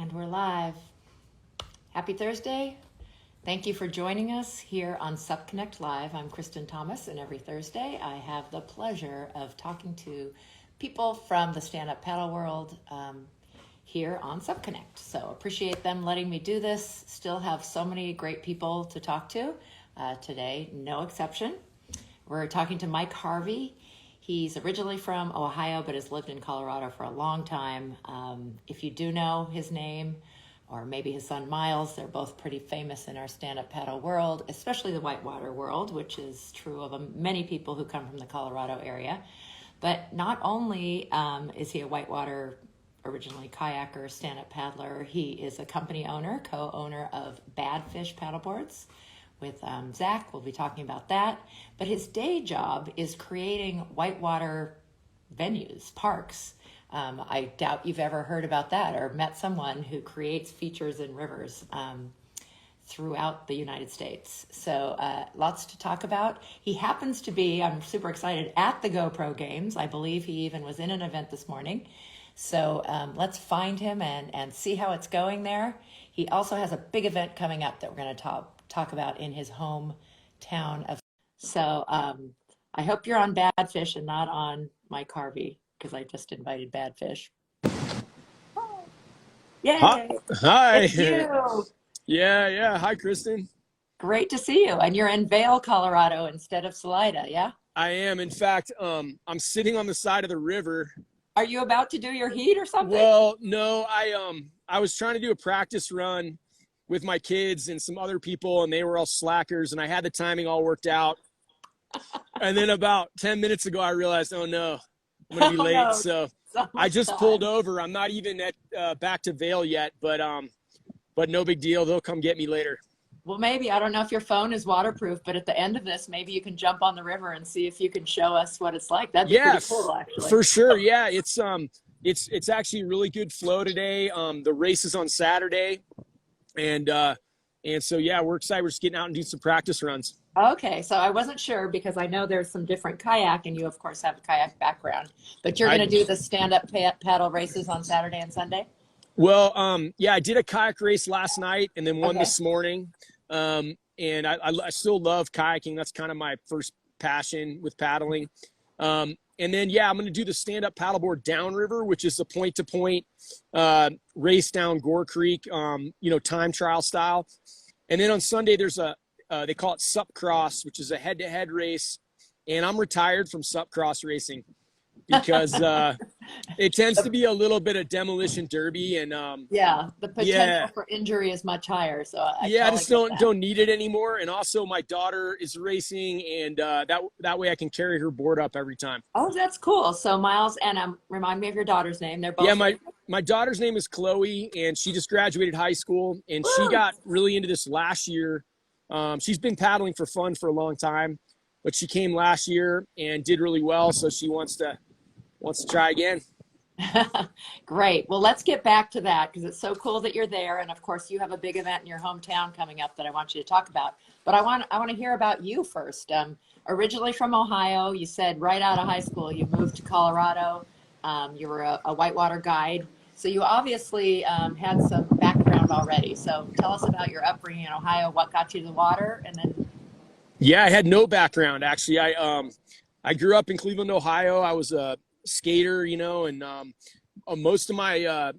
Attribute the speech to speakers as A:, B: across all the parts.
A: And we're live. Happy Thursday. Thank you for joining us here on Sup Connect Live. I'm Kristen Thomas, and every Thursday I have the pleasure of talking to people from the stand-up paddle world here on Sup Connect. So appreciate them letting me do this. Still have so many great people to talk to. Today, no exception. We're talking to Mike Harvey. He's originally from Ohio, but has lived in Colorado for a long time. If you do know his name, or maybe his son Miles, they're both pretty famous in our stand-up paddle world, especially the Whitewater world, which is true of many people who come from the Colorado area. But not only is he a Whitewater originally kayaker, stand-up paddler, he is a company owner, co-owner of Bad Fish Paddleboards with Zach. We'll be talking about that. But his day job is creating whitewater venues, parks. I doubt you've ever heard about that or met someone who creates features in rivers throughout the United States. So lots to talk about. He happens to be, I'm super excited, at the GoPro Games. I believe he even was in an event this morning. So let's find him and see how it's going there. He also has a big event coming up that we're going to talk about in his hometown of. So I hope you're on Bad Fish and not on Mike Harvey, because I just invited Bad Fish. Yay!
B: Hi.
A: It's you.
B: Yeah. Hi, Kristen.
A: Great to see you. And you're in Vail, Colorado instead of Salida, yeah?
B: I am. In fact, I'm sitting on the side of the river.
A: Are you about to do your heat or something?
B: Well, no, I was trying to do a practice run with my kids and some other people, and they were all slackers, and I had the timing all worked out. And then about 10 minutes ago, I realized, oh no, I'm gonna be late.
A: No.
B: So I just pulled over. I'm not even at back to Vail yet, but no big deal. They'll come get me later.
A: Well, maybe, I don't know if your phone is waterproof, but at the end of this, maybe you can jump on the river and see if you can show us what it's like. That'd be pretty cool, actually.
B: For sure. Yeah, it's actually really good flow today. The race is on Saturday, and so yeah, we're excited. We're just getting out and doing some practice runs.
A: Okay, so I wasn't sure because I know there's some different kayak, and you of course have a kayak background, but you're going to do the stand-up paddle races on Saturday and Sunday?
B: Well, yeah, I did a kayak race last night and then one this morning. And I still love kayaking. That's kind of my first passion with paddling. And then, yeah, I'm going to do the stand-up paddleboard downriver, which is a point-to-point race down Gore Creek, time trial style. And then on Sunday, there's they call it Sup Cross, which is a head-to-head race. And I'm retired from Sup Cross racing because it tends to be a little bit of demolition derby, and
A: the potential for injury is much higher. So I
B: just don't need it anymore. And also, my daughter is racing, and that way I can carry her board up every time.
A: Oh, that's cool. So Miles, and remind me of your daughter's name. They're both.
B: Yeah, my daughter's name is Chloe, and she just graduated high school, and she got really into this last year. She's been paddling for fun for a long time, but she came last year and did really well, so she wants to try again.
A: Great. Well, let's get back to that because it's so cool that you're there, and of course you have a big event in your hometown coming up that I want you to talk about. But I want to hear about you first. Originally from Ohio, you said right out of high school you moved to Colorado. You were a whitewater guide, so you obviously had some background already. So tell us about your upbringing in Ohio. What got you to the water, and then.
B: Yeah, I had no background actually. I grew up in Cleveland, Ohio. I was a skater, and most of my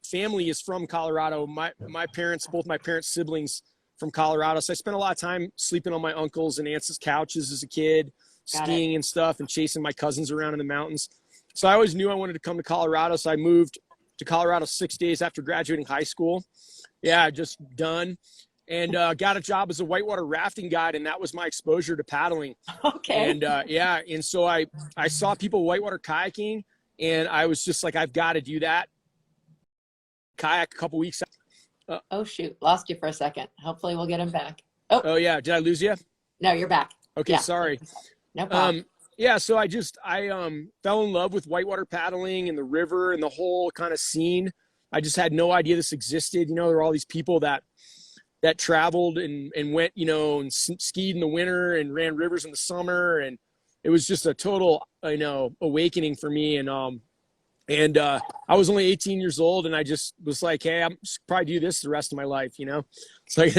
B: family is from Colorado. My parents, both my parents' siblings from Colorado. So I spent a lot of time sleeping on my uncles' and aunts' couches as a kid, skiing and stuff, and chasing my cousins around in the mountains. So I always knew I wanted to come to Colorado. So I moved to Colorado 6 days after graduating high school. Yeah, just done. And got a job as a whitewater rafting guide, and that was my exposure to paddling.
A: Okay.
B: And and so I saw people whitewater kayaking, and I was just like, I've got to do that. Kayak a couple weeks.
A: Oh shoot, lost you for a second. Hopefully we'll get him back.
B: Oh yeah, did I lose you?
A: No, you're back.
B: Okay, sorry.
A: No problem.
B: Yeah, so I fell in love with whitewater paddling and the river and the whole kind of scene. I just had no idea this existed. There were all these people that traveled and went, and skied in the winter and ran rivers in the summer. And it was just a total, awakening for me. And And I was only 18 years old, and I just was like, hey, I'm probably do this the rest of my life, you know? It's like,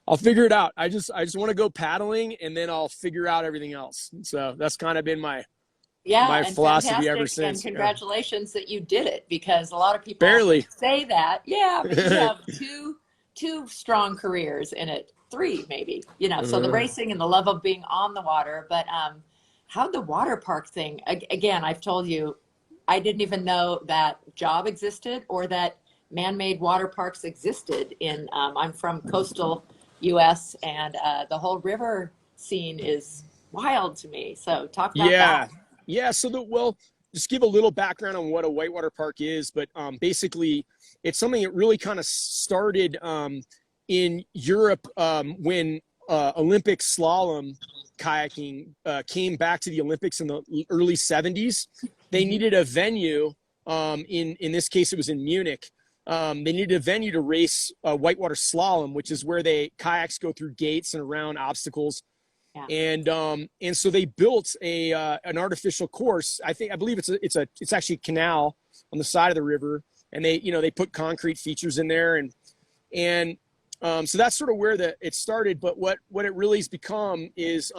B: I'll figure it out. I just want to go paddling, and then I'll figure out everything else. So that's kind of been my
A: And
B: philosophy ever
A: fantastic. And
B: since.
A: congratulations that you did it, because a lot of people
B: Barely.
A: say that. Yeah, but you have two strong careers in it, three maybe, you know, so the racing and the love of being on the water. But how'd the water park thing, again, I've told you, I didn't even know that job existed or that man-made water parks existed in, I'm from coastal US, and the whole river scene is wild to me. So talk about that.
B: Yeah. So just give a little background on what a whitewater park is, but basically it's something that really kind of started in Europe when Olympic slalom kayaking came back to the Olympics in the early 70s. They needed a venue. In this case, it was in Munich. They needed a venue to race whitewater slalom, which is where kayaks go through gates and around obstacles. Yeah. And so they built an artificial course. I believe it's actually a canal on the side of the river, and they put concrete features in there, and so that's sort of where it started. But what it really has become is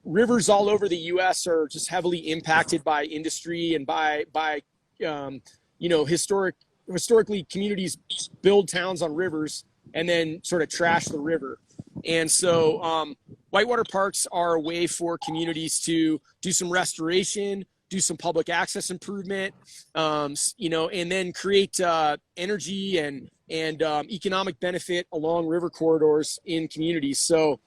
B: rivers all over the U.S. are just heavily impacted by industry and by historically communities build towns on rivers and then sort of trash the river. And so whitewater parks are a way for communities to do some restoration, do some public access improvement, and then create energy and economic benefit along river corridors in communities. So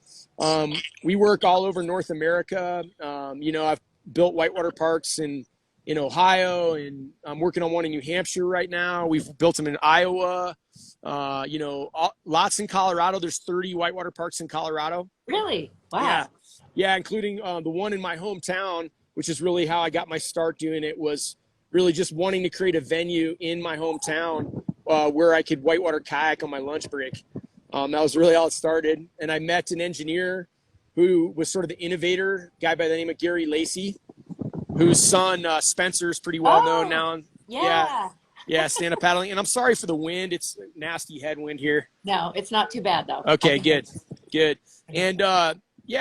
B: we work all over North America. I've built whitewater parks in Ohio, and I'm working on one in New Hampshire right now. We've built them in Iowa, lots in Colorado. There's 30 whitewater parks in Colorado.
A: Really? Wow.
B: Yeah, including the one in my hometown, which is really how I got my start doing it, was really just wanting to create a venue in my hometown where I could whitewater kayak on my lunch break. That was really how it started. And I met an engineer who was sort of the innovator, a guy by the name of Gary Lacey, whose son Spencer is pretty well known now. Yeah, stand-up paddling. And I'm sorry for the wind. It's a nasty headwind here.
A: No, it's not too bad though.
B: Okay, good. And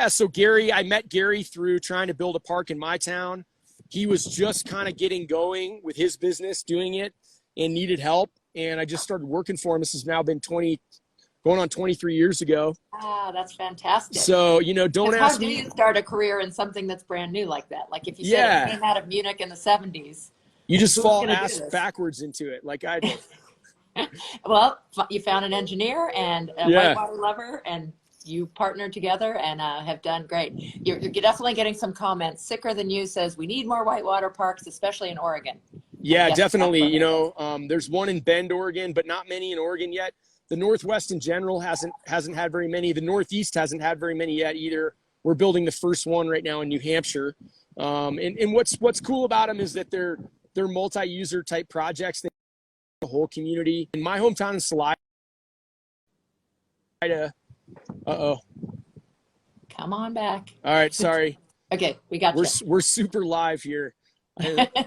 B: so I met Gary through trying to build a park in my town. He was just kind of getting going with his business, doing it, and needed help. And I just started working for him. This has now been going on 23 years ago.
A: Ah, that's fantastic.
B: So, don't ask me.
A: How do you start a career in something that's brand new like that? Like if you said it came out of Munich in the 70s.
B: You just fall ass backwards into it. Like I did.
A: Well, you found an engineer and a whitewater lover, and you partnered together and have done great. You're definitely getting some comments. Sicker Than You says, we need more whitewater parks, especially in Oregon.
B: Yeah, definitely. There's one in Bend, Oregon, but not many in Oregon yet. The Northwest in general hasn't had very many. The Northeast hasn't had very many yet either. We're building the first one right now in New Hampshire. And what's cool about them is that they're multi-user type projects. They the whole community. In my hometown in Salida.
A: Come on back.
B: All right, sorry.
A: Okay, we got you.
B: We're super live here.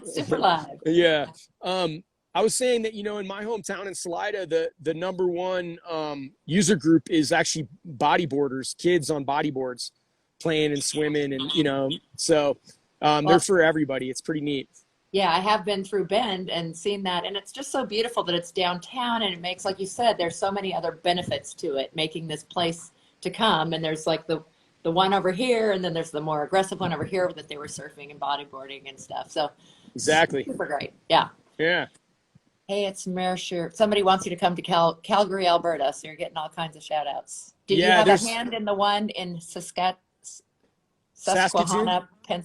A: Super live.
B: Yeah. I was saying that, in my hometown in Salida, the number one user group is actually bodyboarders, kids on bodyboards playing and swimming. And, so they're for everybody. It's pretty neat.
A: Yeah, I have been through Bend and seen that. And it's just so beautiful that it's downtown, and it makes, like you said, there's so many other benefits to it, making this place to come. And there's like the one over here, and then there's the more aggressive one over here that they were surfing and bodyboarding and stuff. So
B: exactly.
A: Super great. Yeah.
B: Yeah.
A: Hey, it's Mercer. Somebody wants you to come to Calgary, Alberta, so you're getting all kinds of shout outs. Did you have a hand in the one in Susquehanna?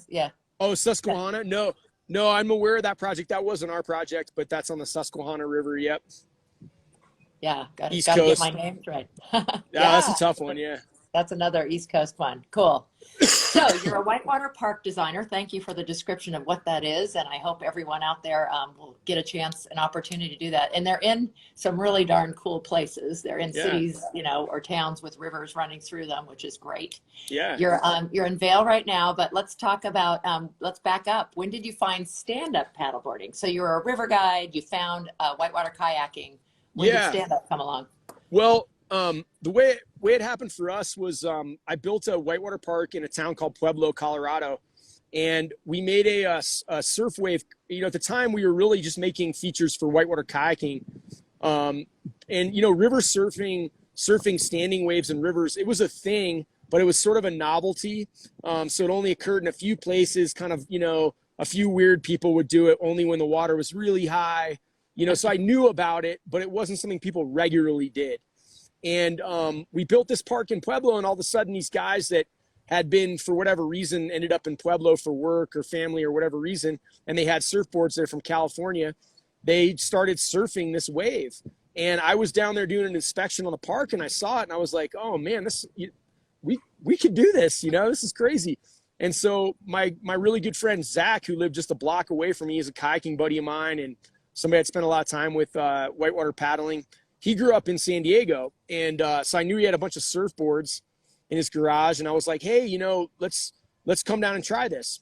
A: Yeah.
B: Oh, Susquehanna? No, I'm aware of that project. That wasn't our project, but that's on the Susquehanna River. Yep.
A: Yeah, got to
B: East
A: get
B: Coast.
A: my names right.
B: Yeah, that's a tough one. Yeah.
A: That's another East Coast one. Cool. So you're a whitewater park designer. Thank you for the description of what that is. And I hope everyone out there will get a chance, an opportunity to do that. And they're in some really darn cool places. They're in cities, you know, or towns with rivers running through them, which is great.
B: Yeah.
A: You're in Vail right now, but let's talk about, let's back up. When did you find stand-up paddleboarding? So you're a river guide, you found whitewater kayaking. When did stand-up come along?
B: Well, the way it happened for us was I built a whitewater park in a town called Pueblo, Colorado, and we made a surf wave. You know, at the time we were really just making features for whitewater kayaking, and you know, river surfing standing waves in rivers. It was a thing, but it was sort of a novelty. So it only occurred in a few places. Kind of, you know, a few weird people would do it only when the water was really high. You know, so I knew about it, but it wasn't something people regularly did. And we built this park in Pueblo, and all of a sudden these guys that had been, for whatever reason, ended up in Pueblo for work or family or whatever reason, and they had surfboards there from California, they started surfing this wave. And I was down there doing an inspection on the park, and I saw it, and I was like, oh man, we could do this, you know, this is crazy. And so my really good friend, Zach, who lived just a block away from me, is a kayaking buddy of mine and somebody I'd spent a lot of time with whitewater paddling. He grew up in San Diego, and so I knew he had a bunch of surfboards in his garage, and I was like, hey, you know, let's come down and try this.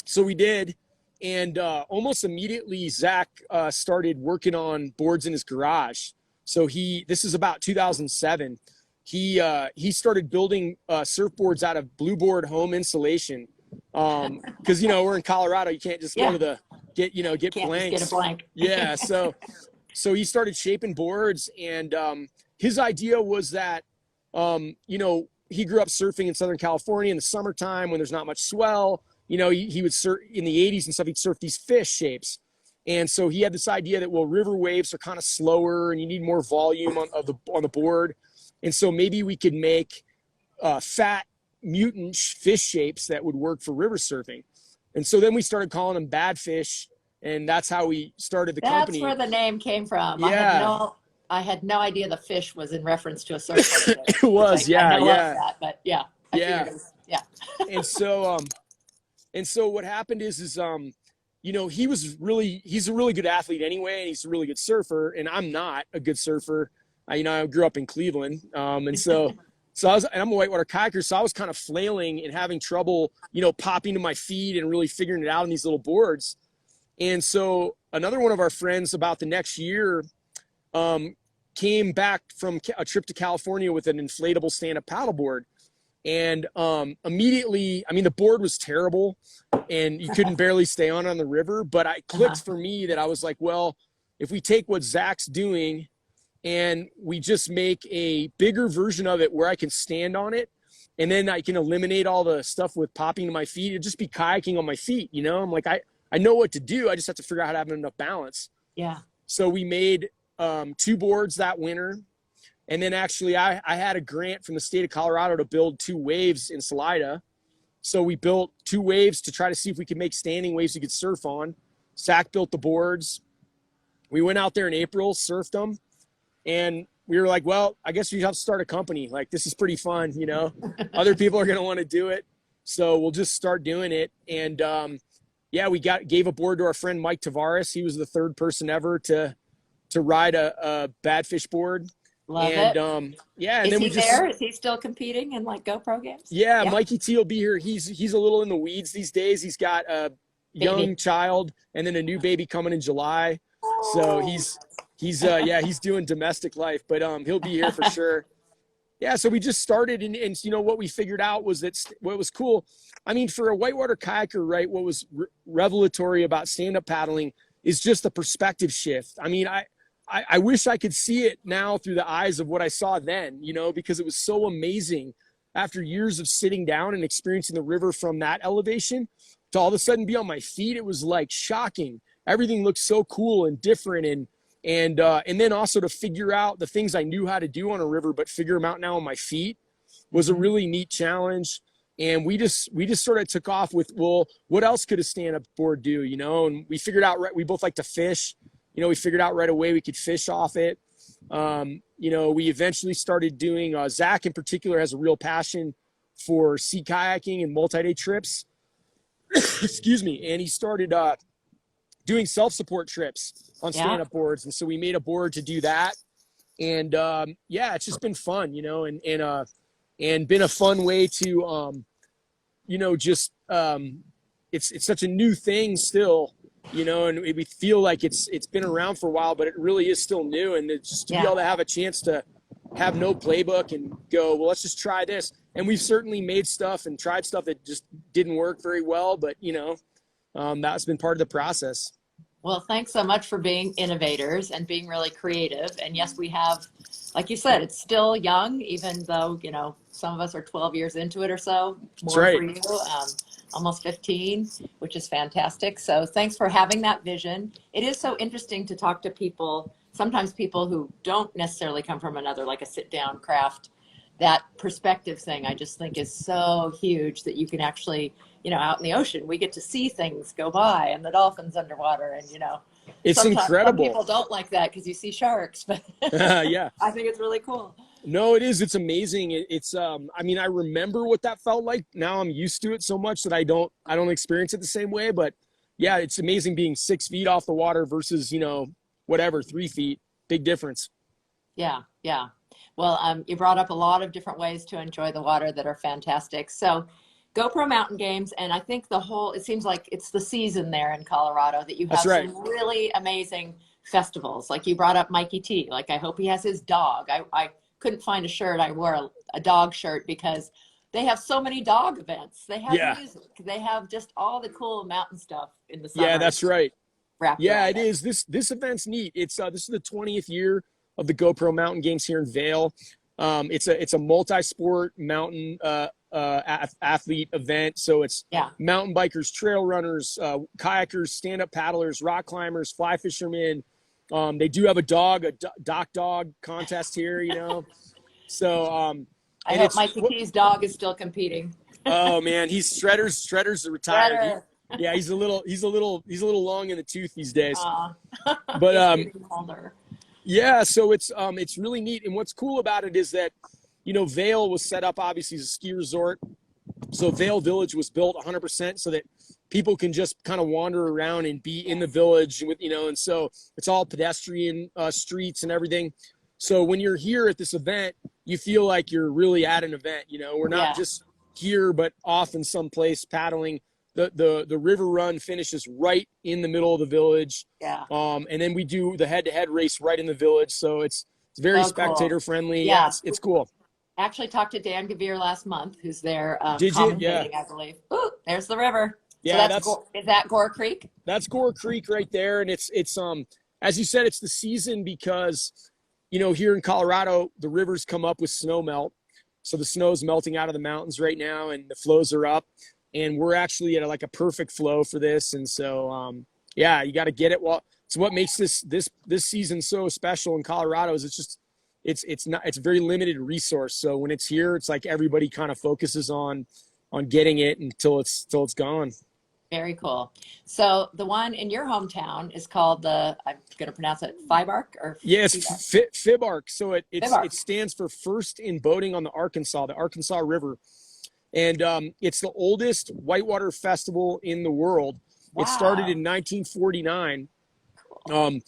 B: So we did, and almost immediately Zach started working on boards in his garage. So this is about 2007. He started building surfboards out of Blue Board home insulation, because you know, we're in Colorado, you can't just go to the get blanks.
A: Just get a blank.
B: Yeah, so he started shaping boards, and his idea was that, you know, he grew up surfing in Southern California in the summertime when there's not much swell. You know, he would surf in the 80s and stuff. He'd surf these fish shapes. And so he had this idea that, well, river waves are kind of slower and you need more volume on the board. And so maybe we could make fat mutant fish shapes that would work for river surfing. And so then we started calling them bad fish. And that's how we started the company.
A: That's where the name came from.
B: Yeah.
A: I had no idea the fish was in reference to a surfboard.
B: It was,
A: I know of that, but yeah. Yeah.
B: And so what happened is you know, he's a really good athlete anyway, and he's a really good surfer, and I'm not a good surfer. You know, I grew up in Cleveland, and so I'm a whitewater kayaker, so I was kind of flailing and having trouble, you know, popping to my feet and really figuring it out on these little boards. And so another one of our friends about the next year came back from a trip to California with an inflatable stand-up paddleboard. And immediately, I mean, the board was terrible and you couldn't barely stay on the river. But it clicked for me that I was like, well, if we take what Zach's doing and we just make a bigger version of it where I can stand on it, and then I can eliminate all the stuff with popping to my feet, it'd just be kayaking on my feet, you know? I'm like, I know what to do. I just have to figure out how to have enough balance.
A: Yeah.
B: So we made 2 boards that winter. And then actually I had a grant from the state of Colorado to build 2 waves in Salida. So we built 2 waves to try to see if we could make standing waves we could surf on. Zach built the boards. We went out there in April, surfed them. And we were like, well, I guess we have to start a company. Like, this is pretty fun, you know? Other people are going to want to do it. So we'll just start doing it. And, yeah, we gave a board to our friend Mike Tavares. He was the 3rd person ever to ride a badfish board.
A: Love it.
B: Yeah, and
A: is
B: then
A: he there? Is he still competing in like GoPro games?
B: Yeah, Mikey T will be here. He's a little in the weeds these days. He's got a young child and then a new baby coming in July. So he's doing domestic life, but he'll be here for sure. Yeah, so we just started, and you know what we figured out was that what was cool. I mean, for a whitewater kayaker, right? What was revelatory about stand-up paddling is just the perspective shift. I mean, I wish I could see it now through the eyes of what I saw then, you know, because it was so amazing after years of sitting down and experiencing the river from that elevation to all of a sudden be on my feet. It was like shocking. Everything looked so cool and different, and then also to figure out the things I knew how to do on a river, but figure them out now on my feet was a really neat challenge. And we just sort of took off with, well, what else could a stand-up board do, you know? And we figured out, we both like to fish. You know, we figured out right away we could fish off it. You know, we eventually started doing, Zach in particular has a real passion for sea kayaking and multi-day trips. Excuse me. And he started doing self-support trips on
A: Yeah.
B: stand-up boards. And so we made a board to do that. And yeah, it's just been fun, you know, and been a fun way to, you know, just it's such a new thing still, you know, and we feel like it's been around for a while, but it really is still new. And it's just to be able to have a chance to have no playbook and go, well, let's just try this. And we've certainly made stuff and tried stuff that just didn't work very well, but you know, that's been part of the process.
A: Well, thanks so much for being innovators and being really creative. And yes, we have, like you said, it's still young, even though, you know, some of us are 12 years into it or so.
B: That's
A: More
B: right.
A: for you, almost 15, which is fantastic. So thanks for having that vision. It is so interesting to talk to people, sometimes people who don't necessarily come from another, like a sit down craft. That perspective thing, I just think is so huge that you can actually, you know, out in the ocean, we get to see things go by and the dolphins underwater. And, you know,
B: it's
A: sometimes
B: incredible.
A: Some people don't like that because you see sharks, but
B: yeah,
A: I think it's really cool.
B: No, it is. It's amazing. It's I mean, I remember what that felt like. Now I'm used to it so much that I don't experience it the same way. But yeah, it's amazing being 6 feet off the water versus, you know, whatever, 3 feet. Big difference.
A: Yeah. Yeah. Well, you brought up a lot of different ways to enjoy the water that are fantastic. So GoPro Mountain Games, and I think it seems like it's the season there in Colorado that you have some really amazing festivals. Like you brought up Mikey T. Like I hope he has his dog. I couldn't find a shirt. I wore a dog shirt because they have so many dog events. They have music. They have just all the cool mountain stuff in the summer.
B: Yeah, that's right. Yeah, it
A: is.
B: is. This event's neat. It's this is the 20th year of the GoPro Mountain Games here in Vail. It's a multi-sport mountain athlete event. So it's mountain bikers, trail runners, kayakers, stand-up paddlers, rock climbers, fly fishermen. They do have a dock dog contest here, you know. So
A: I hope Mikey T's dog is still competing.
B: Oh man, he's Shredder's retired. He's a little long in the tooth these days. But yeah, so it's really neat. And what's cool about it is that, you know, Vail was set up obviously as a ski resort. So Vail Village was built 100% so that people can just kind of wander around and be in the village with, you know, and so it's all pedestrian streets and everything. So when you're here at this event, you feel like you're really at an event, you know. We're not just here, but off in some place paddling. The river run finishes right in the middle of the village. Yeah. And then we do the head-to-head race right in the village. So it's very spectator friendly. Yeah, it's cool.
A: Actually talked to Dan Gavir last month, who's there
B: commentating,
A: I believe. Ooh, there's the river.
B: Yeah,
A: so is that Gore Creek?
B: That's Gore Creek right there. And it's as you said, it's the season because, you know, here in Colorado, the rivers come up with snow melt. So the snow's melting out of the mountains right now and the flows are up. And we're actually at like a perfect flow for this. And so, yeah, you got to get it. Well, it's what makes this season so special in Colorado is it's a very limited resource. So when it's here, it's like everybody kind of focuses on getting it until it's gone.
A: Very cool. So the one in your hometown is called I'm going to pronounce it FIBARC or
B: yes, FIBARC. So it stands for First in Boating on the Arkansas River. And it's the oldest whitewater festival in the world. Wow. It started in 1949. Cool.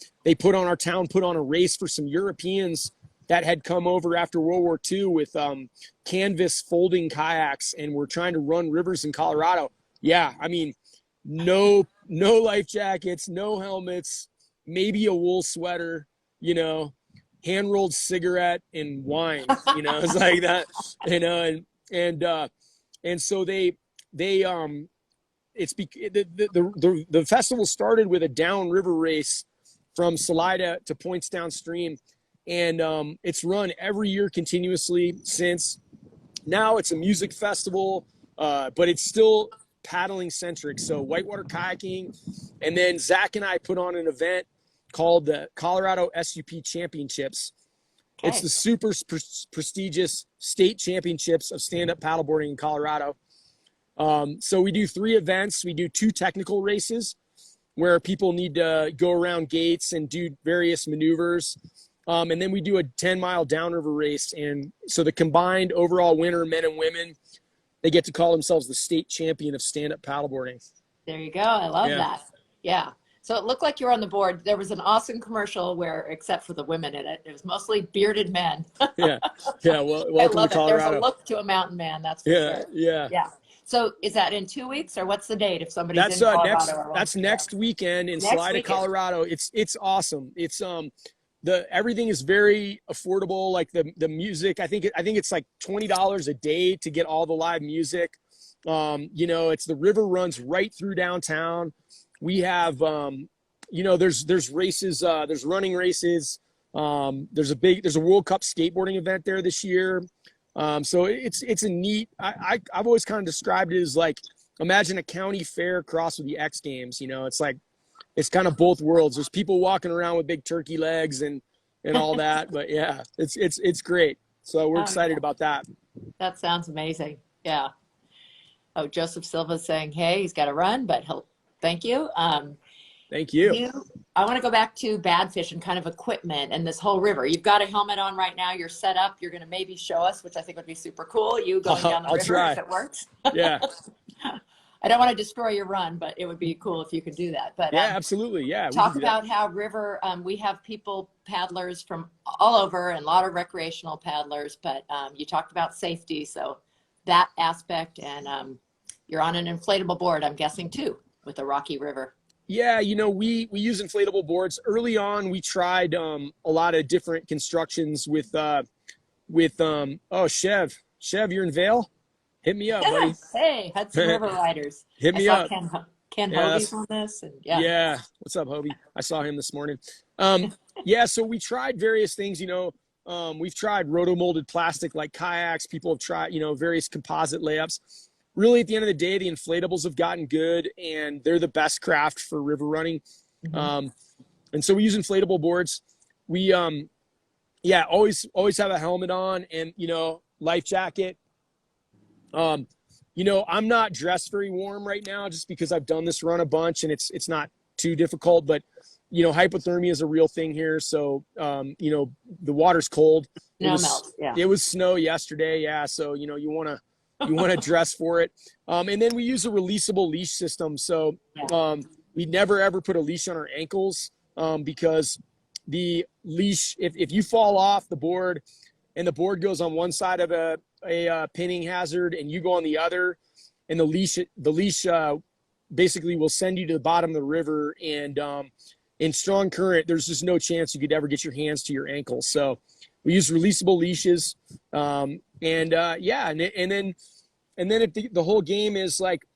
B: Our town put on a race for some Europeans that had come over after World War II with canvas folding kayaks and were trying to run rivers in Colorado. Yeah, I mean, no life jackets, no helmets, maybe a wool sweater, you know, hand-rolled cigarette and wine, you know, it's like that, you know, and so the festival started with a downriver race from Salida to points downstream. And it's run every year continuously since. Now it's a music festival, but it's still paddling centric. So whitewater kayaking. And then Zach and I put on an event called the Colorado Sup Championships. Okay. It's the super prestigious state championships of stand-up paddleboarding in Colorado. So we do 3 events. We do 2 technical races where people need to go around gates and do various maneuvers. And then we do a 10-mile downriver race. And so the combined overall winner, men and women, they get to call themselves the state champion of stand-up paddleboarding.
A: There you go. I love that. Yeah. So it looked like you were on the board. There was an awesome commercial where, except for the women in it, it was mostly bearded men.
B: Yeah. Well, welcome
A: I love
B: to Colorado.
A: There's a look to a mountain man. That's for sure. Yeah. So is that in 2 weeks, or what's the date if somebody's in Colorado?
B: That's next weekend in Salida, Colorado. It's awesome. It's everything is very affordable. Like the music, I think it's like $20 a day to get all the live music. It's the river runs right through downtown. We have there's races, there's running races. There's a World Cup skateboarding event there this year. So it's a neat, I've always kind of described it as like, imagine a county fair crossed with the X Games. It's like, it's kind of both worlds. There's people walking around with big turkey legs and all that, but yeah, it's great. So we're excited about that.
A: That sounds amazing. Yeah. Oh, Joseph Silva's saying, hey, he's got to run, but thank you.
B: Thank you.
A: I want to go back to Badfish and kind of equipment and this whole river. You've got a helmet on right now. You're set up. You're going to maybe show us, which I think would be super cool. You going down the river
B: try.
A: if it works.
B: Yeah.
A: I don't want to destroy your run, but it would be cool if you could do that. But
B: yeah, absolutely. Yeah.
A: Talk about how river, we have paddlers from all over and a lot of recreational paddlers, but you talked about safety. So that aspect, and you're on an inflatable board, I'm guessing too, with the rocky river.
B: Yeah, we use inflatable boards. Early on, we tried a lot of different constructions with Chev. Chev, you're in Vail? Hit me up, buddy.
A: Hey, Hudson River Riders.
B: Hit me up.
A: Ken Hovey's on this. And
B: yeah. What's up, Hovey? I saw him this morning. So we tried various things, we've tried roto-molded plastic like kayaks. People have tried, various composite layups. Really, at the end of the day, the inflatables have gotten good, and they're the best craft for river running. Mm-hmm. And so we use inflatable boards. We, always have a helmet on and, life jacket. I'm not dressed very warm right now just because I've done this run a bunch and it's not too difficult, but, hypothermia is a real thing here. So, the water's cold. It was snow yesterday. Yeah. So, you want to dress for it. And then we use a releasable leash system. So we never, ever put a leash on our ankles because the leash, if you fall off the board and the board goes on one side of a pinning hazard and you go on the other, and the leash basically will send you to the bottom of the river, and in strong current, there's just no chance you could ever get your hands to your ankles. So we use releasable leashes. And then if the whole game is like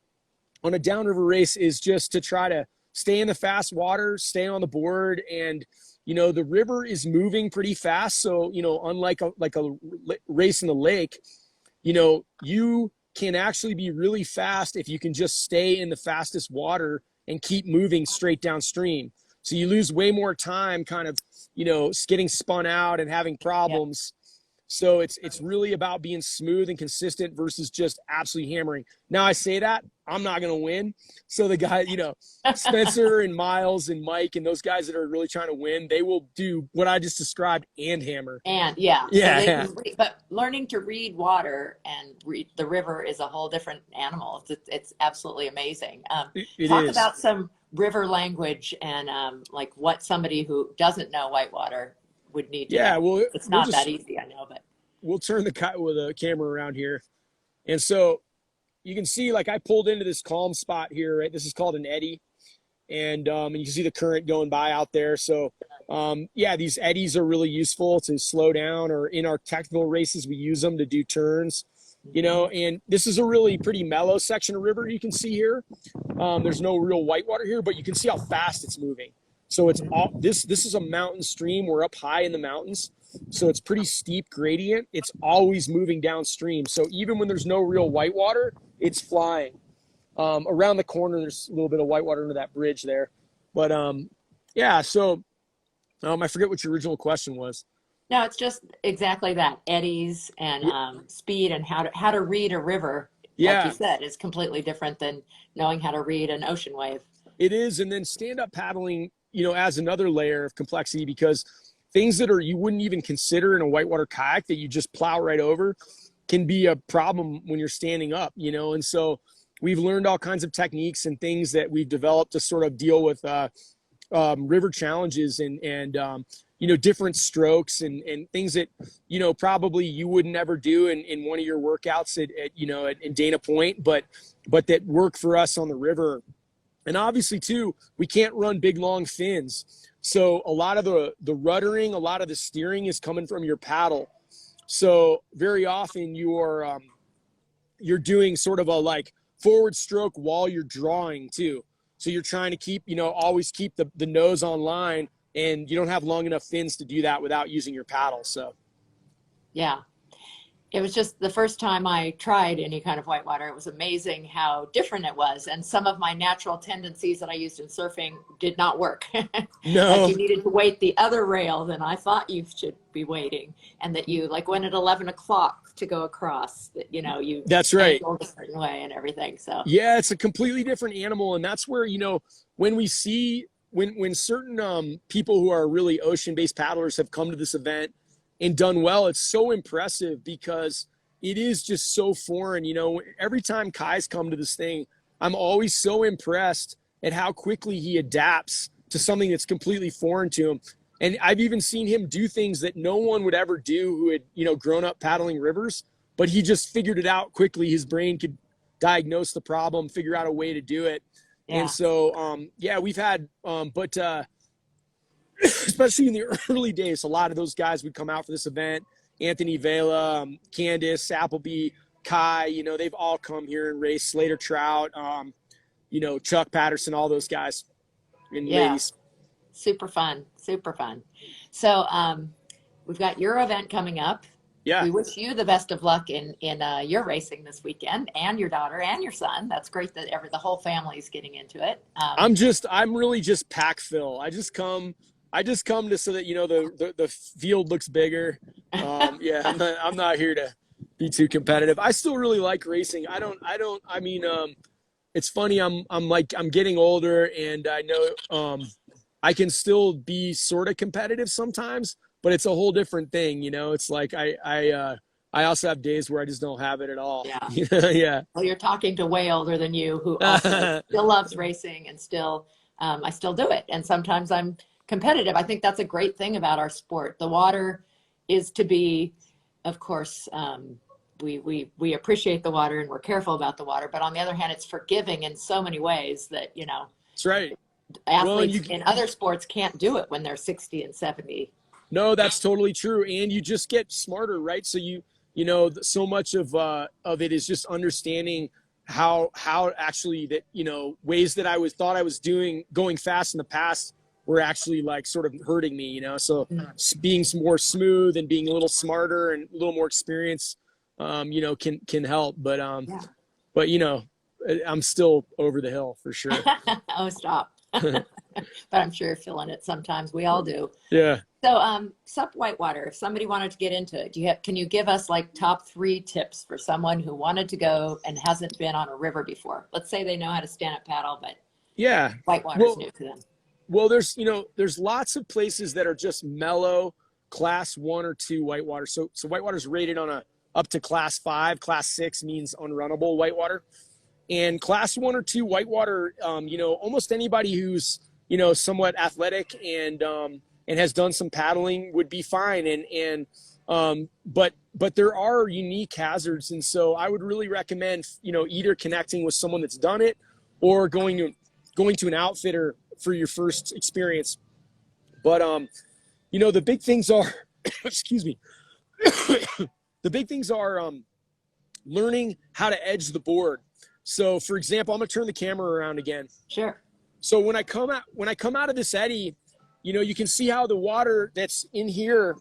B: on a downriver race is just to try to stay in the fast water, stay on the board. And, the river is moving pretty fast. So, unlike a race in the lake, you can actually be really fast if you can just stay in the fastest water and keep moving straight downstream. So you lose way more time kind of, getting spun out and having problems. So it's really about being smooth and consistent versus just absolutely hammering. Now I say that I'm not going to win. So the guy, Spencer and Miles and Mike and those guys that are really trying to win, they will do what I just described and hammer.
A: And but learning to read water and read the river is a whole different animal. It's absolutely amazing. Talk about some river language and like what somebody who doesn't know Whitewater would need to know.
B: Well,
A: it's not that easy, I know, but
B: we'll turn the camera around here. And so you can see, like, I pulled into this calm spot here, right? This is called an eddy. And you can see the current going by out there. So these eddies are really useful to slow down, or in our technical races, we use them to do turns, and this is a really pretty mellow section of river you can see here. There's no real whitewater here, but you can see how fast it's moving. So it's all this is a mountain stream. We're up high in the mountains. So it's pretty steep gradient. It's always moving downstream. So even when there's no real whitewater, it's flying. Around the corner, there's a little bit of whitewater under that bridge there. But so I forget what your original question was.
A: No, it's just exactly that. Eddies and speed and how to read a river, like you said, is completely different than knowing how to read an ocean wave.
B: It is. And then stand-up paddling, adds another layer of complexity, because things that you wouldn't even consider in a whitewater kayak that you just plow right over can be a problem when you're standing up, And so we've learned all kinds of techniques and things that we've developed to sort of deal with river challenges and different strokes and things that, probably you would never do in one of your workouts at Dana Point, but that work for us on the river. And obviously too, we can't run big, long fins. So a lot of the ruddering, a lot of the steering is coming from your paddle. So very often you're doing sort of a like forward stroke while you're drawing too. So you're trying to keep, always keep the nose on line, and you don't have long enough fins to do that without using your paddle. So.
A: Yeah. It was just the first time I tried any kind of whitewater. It was amazing how different it was. And some of my natural tendencies that I used in surfing did not work.
B: No.
A: Like you needed to wait the other rail than I thought you should be waiting. And that you like went at 11 o'clock to go across, that, you
B: That's right.
A: a certain way and everything. So
B: yeah, it's a completely different animal. And that's where, when we see, when certain people who are really ocean-based paddlers have come to this event and done well, it's so impressive because it is just so foreign. Every time Kai's come to this thing, I'm always so impressed at how quickly he adapts to something that's completely foreign to him. And I've even seen him do things that no one would ever do who had, grown up paddling rivers, but he just figured it out quickly. His brain could diagnose the problem, figure out a way to do it. Yeah. And so, we've had, especially in the early days, a lot of those guys would come out for this event. Anthony Vela, Candace, Appleby, Kai, they've all come here and raced. Slater Trout, Chuck Patterson, all those guys and ladies.
A: Super fun. Super fun. So we've got your event coming up.
B: Yeah.
A: We wish you the best of luck in your racing this weekend, and your daughter and your son. That's great that the whole family is getting into it.
B: I'm really just pack fill. I just come to so that the field looks bigger. I'm not here to be too competitive. I still really like racing. It's funny. I'm getting older, and I know I can still be sort of competitive sometimes, but it's a whole different thing. It's like I also have days where I just don't have it at all.
A: Yeah.
B: Yeah.
A: Well, you're talking to way older than you, who also still loves racing, and still I still do it, and sometimes I'm competitive. I think that's a great thing about our sport. The water is to be, of course, we appreciate the water and we're careful about the water, but on the other hand, it's forgiving in so many ways that,
B: That's right.
A: Athletes in other sports can't do it when they're 60 and 70.
B: No, that's totally true. And you just get smarter, right? So so much of it is just understanding how actually that, ways that thought I was going fast in the past were actually like sort of hurting me, so being more smooth and being a little smarter and a little more experienced, can help. But I'm still over the hill for sure.
A: Oh, stop. But I'm sure you're feeling it sometimes. We all do.
B: Yeah.
A: So, Sup Whitewater, if somebody wanted to get into it, can you give us like top 3 tips for someone who wanted to go and hasn't been on a river before? Let's say they know how to stand up paddle, but Whitewater's new to them.
B: Well, there's lots of places that are just mellow class 1 or 2 whitewater. So whitewater's rated on up to class 5. Class 6 means unrunnable whitewater. And class 1 or 2 whitewater, almost anybody who's, somewhat athletic and has done some paddling would be fine. But there are unique hazards. And so I would really recommend, either connecting with someone that's done it or going to an outfitter for your first experience. But, the big things are, excuse me, the big things are learning how to edge the board. So for example, I'm going to turn the camera around again.
A: Sure.
B: So when I come out of this eddy, you can see how the water that's in here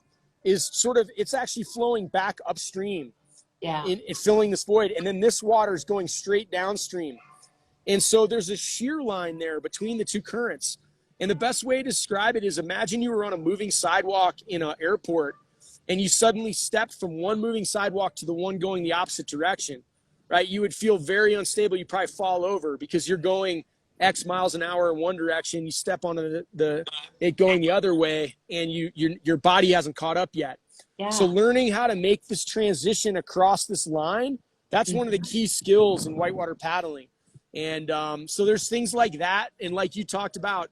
B: is it's actually flowing back upstream.
A: Yeah.
B: In filling this void. And then this water is going straight downstream. And so there's a shear line there between the two currents. And the best way to describe it is, imagine you were on a moving sidewalk in an airport and you suddenly stepped from one moving sidewalk to the one going the opposite direction, right? You would feel very unstable. You'd probably fall over because you're going X miles an hour in one direction, you step onto it going the other way, and your body hasn't caught up yet.
A: Yeah.
B: So learning how to make this transition across this line, that's one of the key skills in whitewater paddling. And so there's things like that. And like you talked about,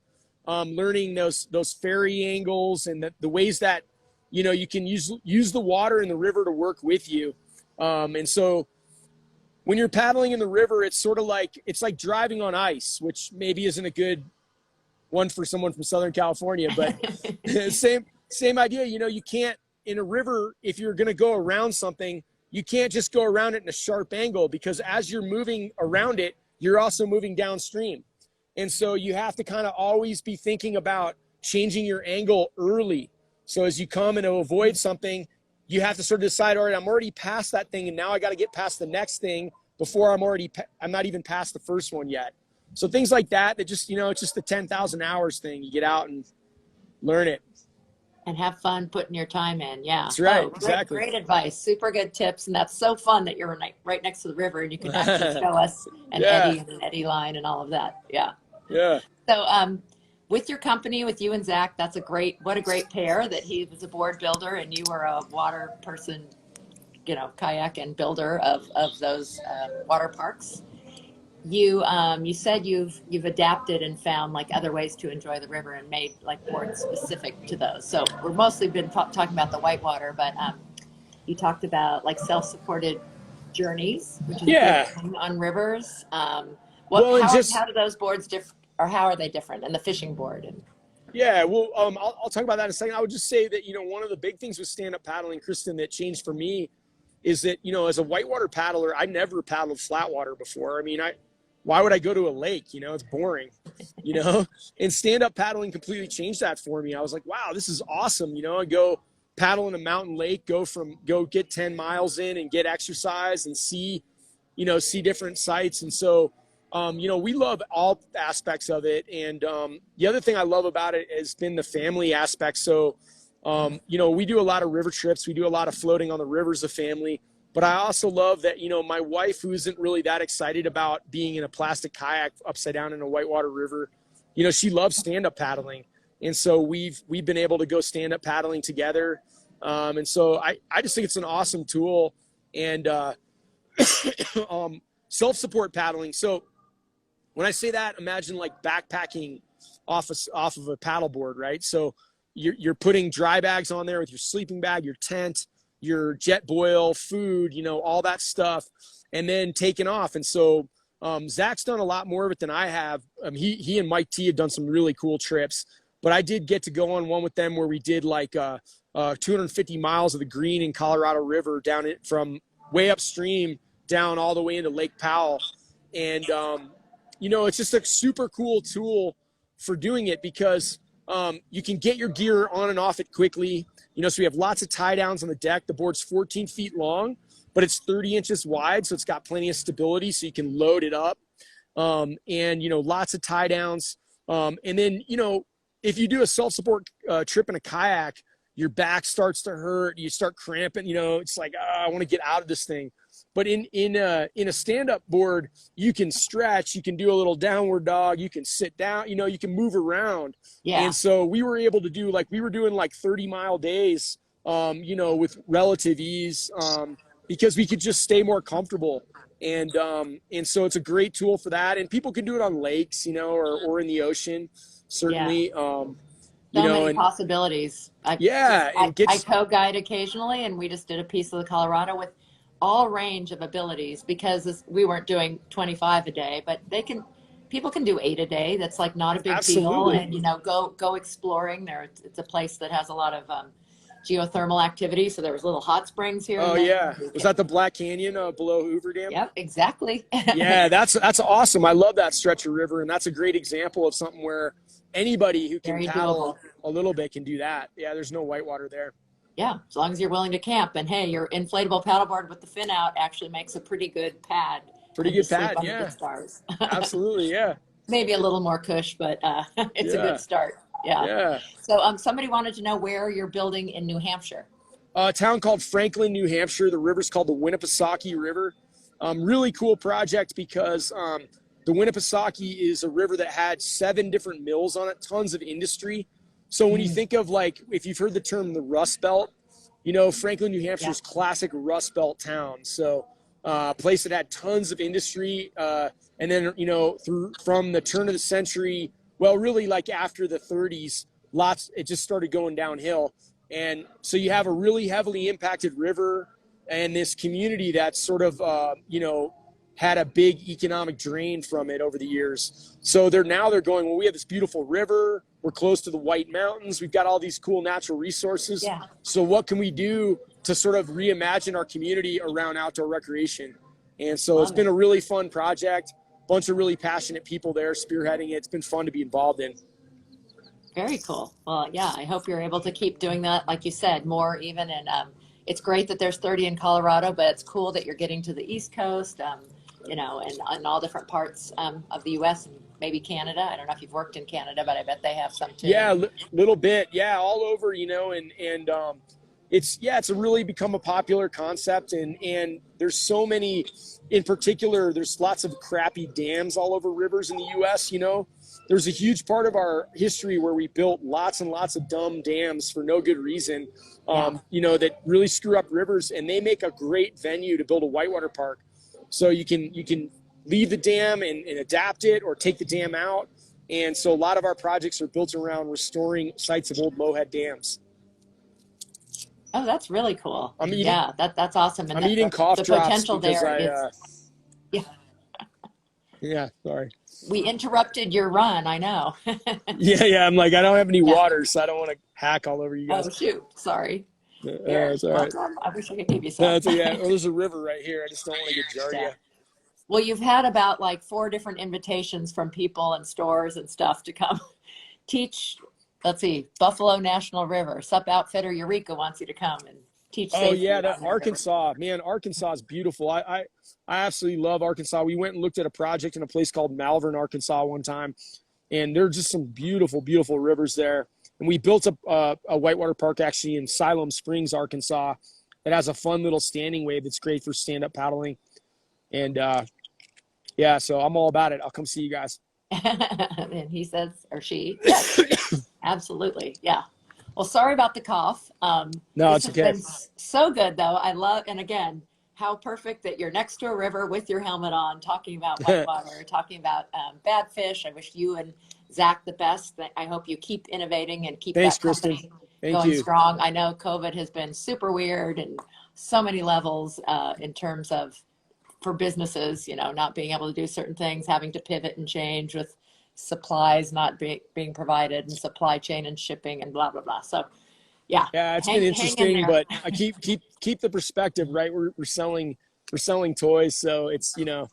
B: learning those ferry angles and the ways that, you can use the water and the river to work with you. And so when you're paddling in the river, it's sort of like, it's like driving on ice, which maybe isn't a good one for someone from Southern California, but same idea. You can't, in a river, if you're going to go around something, you can't just go around it in a sharp angle, because as you're moving around it, you're also moving downstream. And so you have to kind of always be thinking about changing your angle early. So as you come and to avoid something, you have to sort of decide, all right, I'm already past that thing, and now I got to get past the next thing before I'm not even past the first one yet. So things like that just, it's just the 10,000 hours thing. You get out and learn it.
A: And have fun putting your time in. Yeah.
B: That's right. Exactly.
A: Great advice. Super good tips. And that's so fun that you're right next to the river, and you can actually show us an eddy and an eddy line and all of that. Yeah.
B: Yeah.
A: So, with your company, with you and Zach, what a great pair that he was a board builder and you were a water person, kayak and builder of those water parks. You said you've adapted and found like other ways to enjoy the river and made like boards specific to those. So we're mostly been talking about the Whitewater, but you talked about like self-supported journeys, which is a good thing on rivers. How do those boards differ, or how are they different? And the fishing board
B: I'll talk about that in a second. I would just say that one of the big things with stand-up paddling, Kristen, that changed for me is that as a whitewater paddler, I never paddled flat water before. I mean, why would I go to a lake? It's boring, and stand-up paddling completely changed that for me. I was like, wow, this is awesome. I go paddle in a mountain lake, go get 10 miles in and get exercise and see different sights. And so, we love all aspects of it. And the other thing I love about it has been the family aspect. So, we do a lot of river trips. We do a lot of floating on the river as a family. But I also love that, my wife, who isn't really that excited about being in a plastic kayak upside down in a whitewater river, she loves stand-up paddling. And so we've been able to go stand-up paddling together. And so I just think it's an awesome tool. And self-support paddling. So when I say that, imagine like backpacking off of a paddleboard, right? So you're putting dry bags on there with your sleeping bag, your tent, your jet boil, food, all that stuff, and then taking off. And so Zach's done a lot more of it than I have. He and Mike T have done some really cool trips, but I did get to go on one with them where we did like 250 miles of the Green in Colorado River down it from way upstream down all the way into Lake Powell. And, it's just a super cool tool for doing it because you can get your gear on and off it quickly. So we have lots of tie downs on the deck. The board's 14 feet long, but it's 30 inches wide. So it's got plenty of stability so you can load it up. And, lots of tie downs. And then, if you do a self-support trip in a kayak, your back starts to hurt. You start cramping, it's like, I want to get out of this thing. But in a stand-up board, you can stretch, you can do a little downward dog, you can sit down, you can move around. Yeah. And so we were able to do we were doing 30-mile days, with relative ease, because we could just stay more comfortable. And so it's a great tool for that. And people can do it on lakes, or in the ocean, certainly. Yeah.
A: Many possibilities. I co-guide occasionally, and we just did a piece of the Colorado with all range of abilities because we weren't doing 25 a day, but people can do 8 a day. That's not a big deal. And, go exploring there. It's a place that has a lot of geothermal activity. So there was little hot springs here.
B: Oh yeah. Was that the Black Canyon below Hoover Dam?
A: Yep, exactly.
B: Yeah, that's awesome. I love that stretch of river. And that's a great example of something where anybody who can paddle a little bit can do that. Yeah, there's no whitewater there.
A: Yeah, as long as you're willing to camp. And hey, your inflatable paddleboard with the fin out actually makes a pretty good pad.
B: Pretty good pad, yeah.
A: The stars.
B: Absolutely, yeah.
A: Maybe a little more cush, but it's a good start. Yeah. Yeah. So somebody wanted to know where you're building in New Hampshire.
B: A town called Franklin, New Hampshire. The river's called the Winnipesaukee River. Really cool project because the Winnipesaukee is a river that had 7 different mills on it, tons of industry. So when you think of, like, if you've heard the term the Rust Belt, you know, Franklin, New Hampshire is classic Rust Belt town. So a place that had tons of industry. And then, you know, from the turn of the century, well, really like after the 30s, it just started going downhill. And so you have a really heavily impacted river and this community that's sort of, you know, had a big economic drain from it over the years. So they're going, well, we have this beautiful river. We're close to the White Mountains. We've got all these cool natural resources. Yeah. So what can we do to sort of reimagine our community around outdoor recreation? And so it's been a really fun project. Bunch of really passionate people there spearheading it. It's been fun to be involved in.
A: Very cool. Well, yeah, I hope you're able to keep doing that. Like you said, more even. And it's great that there's 30 in Colorado, but it's cool that you're getting to the East Coast, you know, and all different parts of the U.S. and maybe Canada. I don't know if you've worked in Canada, but I bet they have some too.
B: Yeah, little bit. Yeah, all over, you know, and it's a really become a popular concept. And there's so many, in particular, there's lots of crappy dams all over rivers in the U.S., you know. There's a huge part of our history where we built lots and lots of dumb dams for no good reason, you know, that really screw up rivers, and they make a great venue to build a whitewater park. So you can leave the dam and adapt it or take the dam out. And so a lot of our projects are built around restoring sites of old Mohead dams.
A: Oh, that's really cool. That's awesome. And
B: I'm eating cough drops
A: potential
B: because
A: there is.
B: Yeah, sorry.
A: We interrupted your run, I know.
B: Yeah. I'm like, I don't have any water, so I don't want to hack all over you guys.
A: Oh, shoot. Sorry.
B: It's all right.
A: I wish I could give you some.
B: Well, there's a river right here. I just don't want to get giardia.
A: Well, you've had about like 4 different invitations from people and stores and stuff to come teach. Let's see, Buffalo National River. Sup Outfitter Eureka wants you to come and teach.
B: Oh yeah, that Arkansas, man. Arkansas is beautiful. I absolutely love Arkansas. We went and looked at a project in a place called Malvern, Arkansas one time, and there are just some beautiful, beautiful rivers there. And we built a whitewater park actually in Siloam Springs, Arkansas, that has a fun little standing wave that's great for stand-up paddling. And yeah, so I'm all about it. I'll come see you guys.
A: And he says, or she, yes, absolutely, yeah. Well, sorry about the cough.
B: No, it's okay.
A: Been so good though. I love, and again, how perfect that you're next to a river with your helmet on, talking about whitewater, talking about bad fish. I wish you and Zach the best. I hope you keep innovating and keep that company going strong. I know COVID has been super weird and so many levels in terms of for businesses, you know, not being able to do certain things, having to pivot and change with supplies not being provided and supply chain and shipping and blah, blah, blah. So yeah.
B: Yeah, it's been interesting, but I keep the perspective, right? We're selling toys. So it's, you know,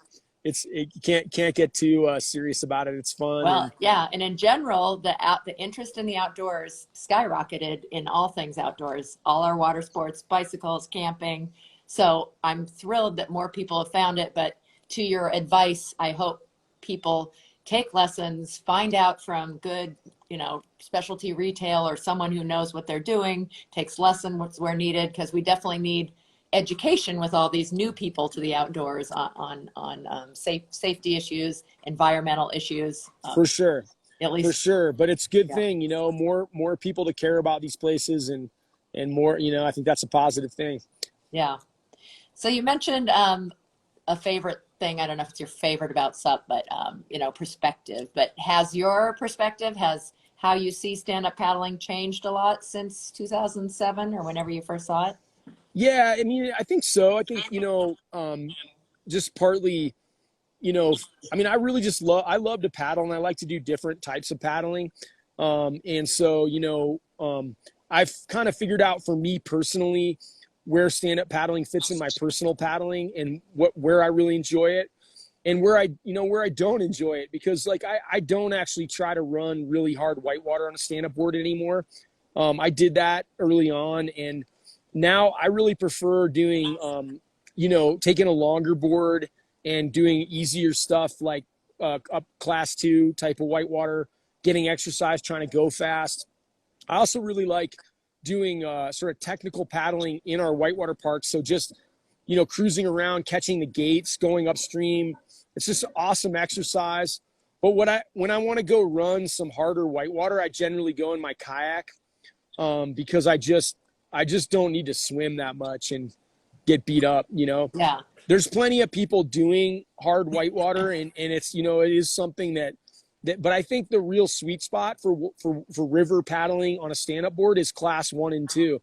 B: you can't get too serious about it. It's fun.
A: Well, yeah. And in general, the interest in the outdoors skyrocketed in all things outdoors, all our water sports, bicycles, camping. So I'm thrilled that more people have found it, but to your advice, I hope people take lessons, find out from good, you know, specialty retail or someone who knows what they're doing, takes lessons where needed, because we definitely need education with all these new people to the outdoors on safety issues, environmental issues.
B: For sure.
A: At least.
B: For sure. But it's a good thing, you know, more people to care about these places and more, you know, I think that's a positive thing.
A: Yeah. So you mentioned a favorite thing. I don't know if it's your favorite about SUP, but, you know, perspective. But has your perspective, has how you see stand-up paddling changed a lot since 2007 or whenever you first saw it?
B: Yeah, I mean, I think so. I think, you know, just partly, you know, I mean, I really just I love to paddle and I like to do different types of paddling. And so, you know, I've kind of figured out for me personally where stand-up paddling fits in my personal paddling and where I really enjoy it and where I don't enjoy it, because like I don't actually try to run really hard whitewater on a stand-up board anymore. I did that early on, and now I really prefer doing, you know, taking a longer board and doing easier stuff like up class 2 type of whitewater, getting exercise, trying to go fast. I also really like doing sort of technical paddling in our whitewater parks. So just, you know, cruising around, catching the gates, going upstream, It's just awesome exercise. But when I want to go run some harder whitewater, I generally go in my kayak, because I just don't need to swim that much and get beat up, you know?
A: Yeah.
B: There's plenty of people doing hard whitewater, and it's, you know, it is something that, but I think the real sweet spot for river paddling on a stand-up board is class 1 and 2,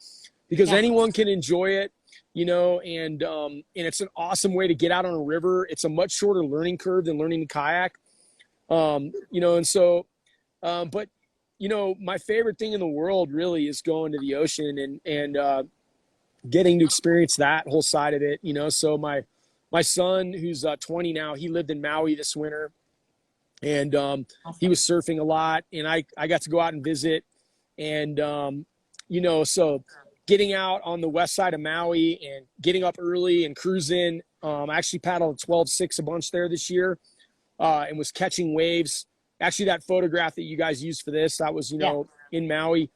B: because anyone can enjoy it, you know, and it's an awesome way to get out on a river. It's a much shorter learning curve than learning to kayak, you know, and so, but, you know, my favorite thing in the world really is going to the ocean and getting to experience that whole side of it, you know. So my son, who's 20 now, he lived in Maui this winter, and he was surfing a lot, and I got to go out and visit, and you know, so getting out on the west side of Maui and getting up early and cruising. I actually paddled 12.6 a bunch there this year, and was catching waves. Actually, that photograph that you guys used for this, that was, you know, in Maui.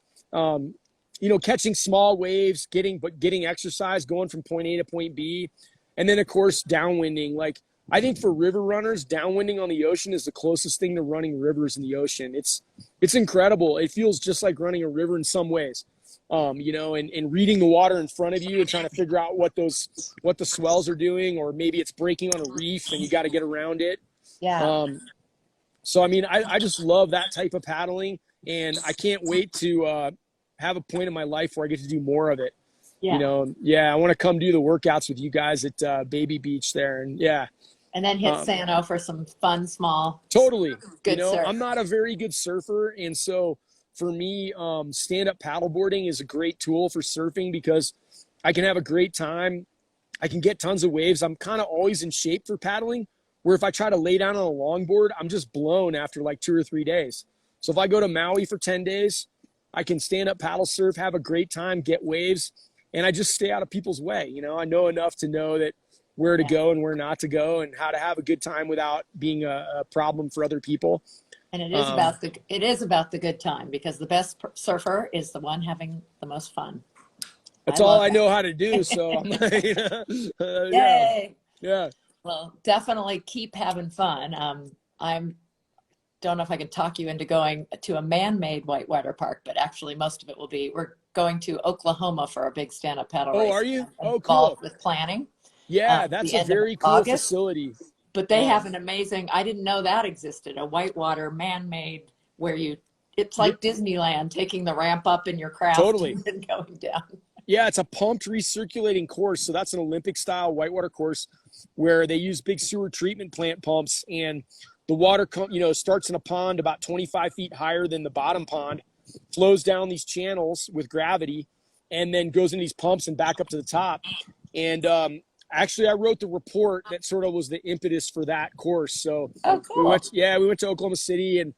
B: You know, catching small waves, getting exercise, going from point A to point B. And then, of course, downwinding. Like, I think for river runners, downwinding on the ocean is the closest thing to running rivers in the ocean. It's incredible. It feels just like running a river in some ways, you know, and reading the water in front of you and trying to figure out what the swells are doing, or maybe it's breaking on a reef and you got to get around it.
A: Yeah.
B: So, I mean, I just love that type of paddling, and I can't wait to have a point in my life where I get to do more of it. You know, I want to come do the workouts with you guys at Baby Beach there, and
A: and then hit Sano for some fun, small.
B: Totally.
A: Good,
B: you know,
A: surf.
B: I'm not a very good surfer, and so for me, stand-up paddleboarding is a great tool for surfing because I can have a great time. I can get tons of waves. I'm kind of always in shape for paddling, where if I try to lay down on a longboard, I'm just blown after like 2 or 3 days. So if I go to Maui for 10 days, I can stand up, paddle surf, have a great time, get waves, and I just stay out of people's way. You know, I know enough to know that where to go and where not to go, and how to have a good time without being a problem for other people.
A: And it is about the good time, because the best surfer is the one having the most fun.
B: That's all I know how to do. So I'm like,
A: Yay.
B: Yeah.
A: Well, definitely keep having fun. Don't know if I can talk you into going to a man-made whitewater park, but actually most of it will be, we're going to Oklahoma for a big stand-up paddle race.
B: Oh, are you? Oh,
A: involved
B: cool.
A: with planning.
B: Yeah, that's a very cool facility.
A: But they have an amazing, I didn't know that existed, a whitewater man-made where it's like Disneyland, taking the ramp up in your craft and going down.
B: Yeah, it's a pumped recirculating course. So that's an Olympic style whitewater course where they use big sewer treatment plant pumps, and the water, starts in a pond about 25 feet higher than the bottom pond, flows down these channels with gravity, and then goes in these pumps and back up to the top. And actually, I wrote the report that sort of was the impetus for that course. So
A: cool.
B: we went to Oklahoma City, and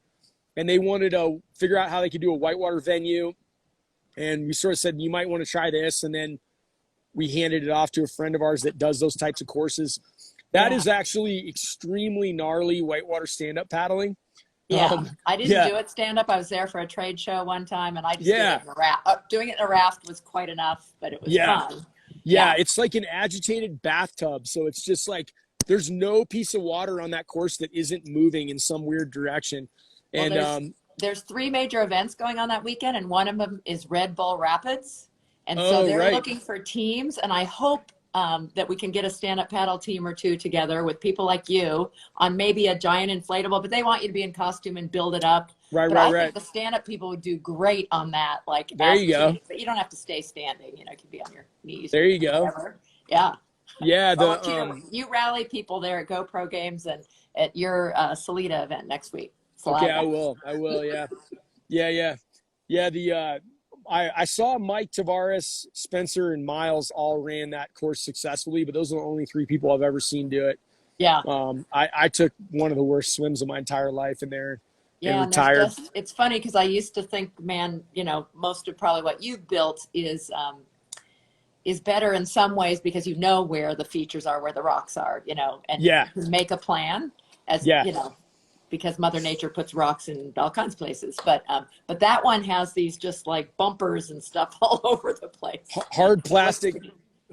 B: they wanted to figure out how they could do a whitewater venue. And we sort of said, you might want to try this. And then we handed it off to a friend of ours that does those types of courses. That is actually extremely gnarly whitewater stand-up paddling.
A: Yeah, I didn't do it stand-up. I was there for a trade show one time, and I just did it in a raft. Doing it in a raft was quite enough, but it was fun.
B: Yeah, it's like an agitated bathtub. So it's just like there's no piece of water on that course that isn't moving in some weird direction. And
A: well, there's 3 major events going on that weekend, and one of them is Red Bull Rapids. And so they're looking for teams, and I hope that we can get a stand-up paddle team or 2 together with people like you on maybe a giant inflatable, but they want you to be in costume and build it up. I think the stand-up people would do great on that. Like,
B: there you go.
A: But you don't have to stay standing. You know, you can be on your knees.
B: There you go.
A: Whatever. Yeah.
B: Yeah.
A: You rally people there at GoPro Games and at your Salida event next week.
B: Okay, I will. Yeah. I saw Mike Tavares, Spencer, and Miles all ran that course successfully, but those are the only 3 people I've ever seen do it.
A: Yeah.
B: I took one of the worst swims of my entire life in there and retired.
A: It's funny because I used to think, man, most of probably what you've built is better in some ways because you know where the features are, where the rocks are, and you can make a plan because Mother Nature puts rocks in all kinds of places. But that one has these just like bumpers and stuff all over the place.
B: Hard plastic.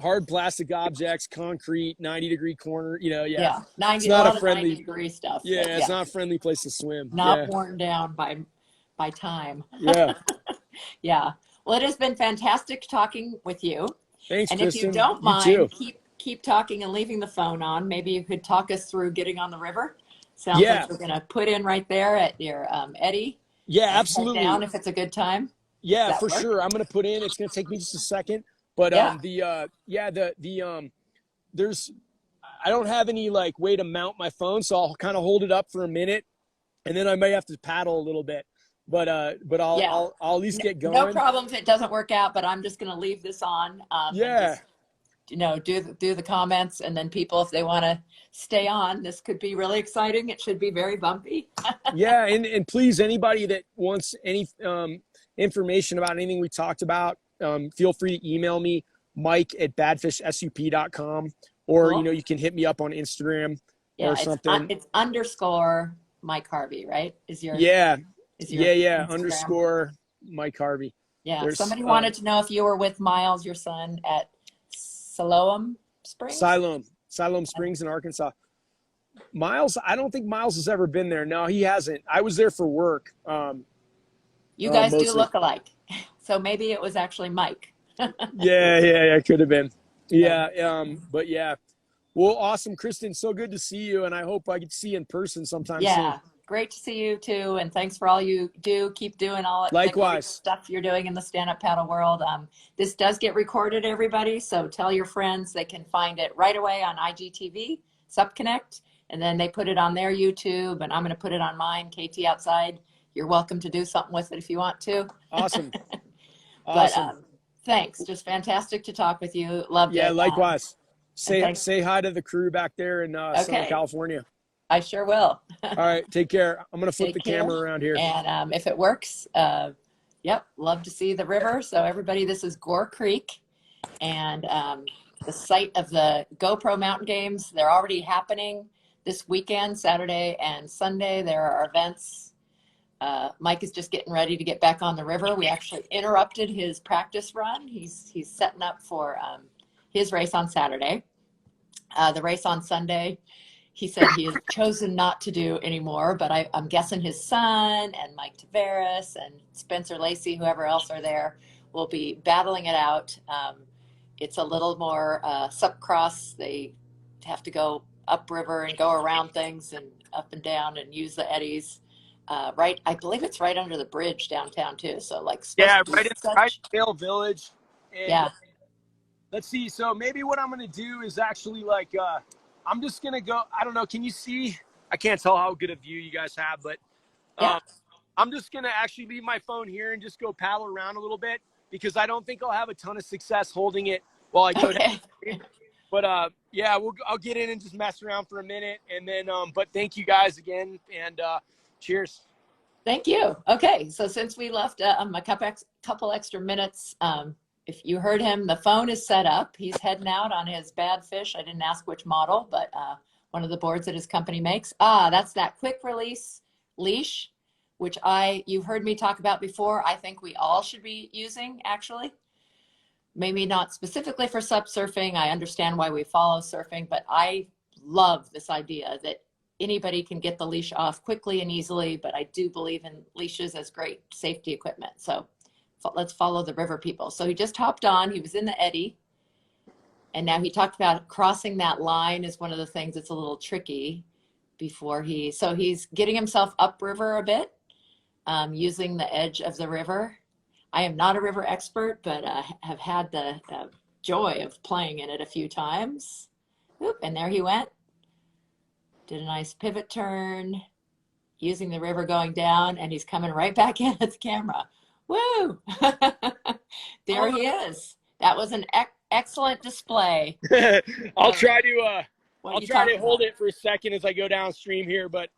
B: hard plastic objects, concrete, 90-degree corner,
A: Yeah,
B: it's
A: 90, a
B: not a
A: lot of
B: friendly,
A: 90-degree stuff. But
B: it's not a friendly place to swim.
A: not worn down by time.
B: Yeah.
A: Yeah. Well, it has been fantastic talking with you.
B: Thanks,
A: And if you
B: Kristen.
A: don't
B: You too.
A: mind, keep talking and leaving the phone on. Maybe you could talk us through getting on the river. Sounds
B: Yeah.
A: like we're going to put in right there at your eddy.
B: Yeah,
A: and
B: absolutely.
A: Head down if it's a good time.
B: Yeah, for sure. I'm going to put in. It's going to take me just a second, but there's I don't have any like way to mount my phone, so I'll kind of hold it up for a minute, and then I may have to paddle a little bit. But I'll at least get going.
A: No problem if it doesn't work out, but I'm just going to leave this on. And just, do the comments, and then people, if they want to stay on, this could be really exciting. It should be very bumpy.
B: Yeah, and please, anybody that wants any information about anything we talked about, feel free to email me, mike@badfishsup.com, or
A: Cool.
B: you can hit me up on Instagram or something.
A: It's underscore Mike Harvey, right? Is your
B: underscore Mike Harvey.
A: Yeah. Somebody wanted to know if you were with Miles, your son, at Siloam Springs.
B: Siloam Springs in Arkansas. Miles, I don't think Miles has ever been there. No, he hasn't. I was there for work.
A: You guys do look alike, so maybe it was actually Mike.
B: Yeah, could have been. Yeah, but yeah. Well, awesome, Kristen. So good to see you, and I hope I get to see you in person sometime soon.
A: Yeah, great to see you too, and thanks for all you do. Keep doing all the stuff you're doing in the stand-up paddle world. This does get recorded, everybody, so tell your friends. They can find it right away on IGTV, Sup Connect, and then they put it on their YouTube, and I'm going to put it on mine, KT Outside. You're welcome to do something with it if you want to.
B: Awesome.
A: But thanks. Just fantastic to talk with you. Loved it.
B: Yeah, likewise. Say hi to the crew back there in Southern California.
A: I sure will.
B: All right, take care. I'm going to flip the camera around here.
A: And if it works, love to see the river. So everybody, this is Gore Creek, and the site of the GoPro Mountain Games. They're already happening this weekend, Saturday and Sunday. There are events. Mike is just getting ready to get back on the river. We actually interrupted his practice run. He's setting up for his race on Saturday. The race on Sunday, he said he has chosen not to do anymore, but I'm guessing his son and Mike Tavares and Spencer Lacey, whoever else are there, will be battling it out. It's a little more sup cross. They have to go upriver and go around things and up and down and use the eddies. I believe it's right under the bridge downtown too. So right in
B: Vale Village. And let's see. So maybe what I'm going to do is actually I'm just going to go. I don't know. Can you see? I can't tell how good a view you guys have, but I'm just going to actually leave my phone here and just go paddle around a little bit, because I don't think I'll have a ton of success holding it while I go down. But I'll get in and just mess around for a minute, and then but thank you guys again, and cheers.
A: Thank you. Okay, so since we left a couple extra minutes, if you heard him, the phone is set up. He's heading out on his bad fish. I didn't ask which model, but one of the boards that his company makes. That's that quick release leash, which you've heard me talk about before. I think we all should be using, actually. Maybe not specifically for sup surfing. I understand why we follow surfing, but I love this idea that anybody can get the leash off quickly and easily, but I do believe in leashes as great safety equipment. So let's follow the river people. So he just hopped on. He was in the eddy, and now he talked about crossing that line is one of the things that's a little tricky so he's getting himself upriver a bit, using the edge of the river. I am not a river expert, but have had the joy of playing in it a few times. Oop, and there he went. Did a nice pivot turn, using the river going down, and he's coming right back in at the camera. Woo! There he is. That was an excellent display.
B: I'll try to hold it for a second as I go downstream here, but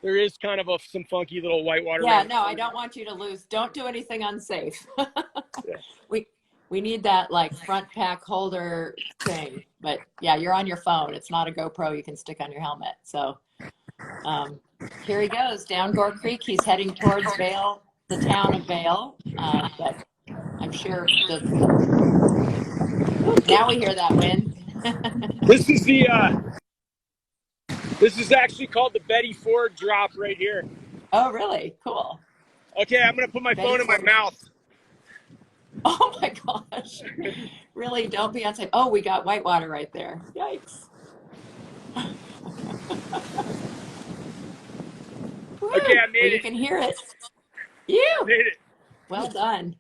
B: there is kind of some funky little whitewater.
A: Yeah, no, I don't want you to lose. Don't do anything unsafe. We need that front pack holder thing. But yeah, you're on your phone. It's not a GoPro you can stick on your helmet. So here he goes down Gore Creek. He's heading towards Vale, the town of Vale. But I'm sure Now we hear that wind.
B: This is the this is actually called the Betty Ford drop right here.
A: Oh, really? Cool.
B: Okay, I'm gonna put my
A: Betty
B: phone in my
A: Ford.
B: mouth.
A: Oh my gosh. Really, don't be unsafe. Oh, we got Whitewater right there. Yikes.
B: Okay,
A: Woo!
B: I
A: Well,
B: made
A: you
B: it.
A: can hear it.
B: I
A: You.
B: made it.
A: Well done.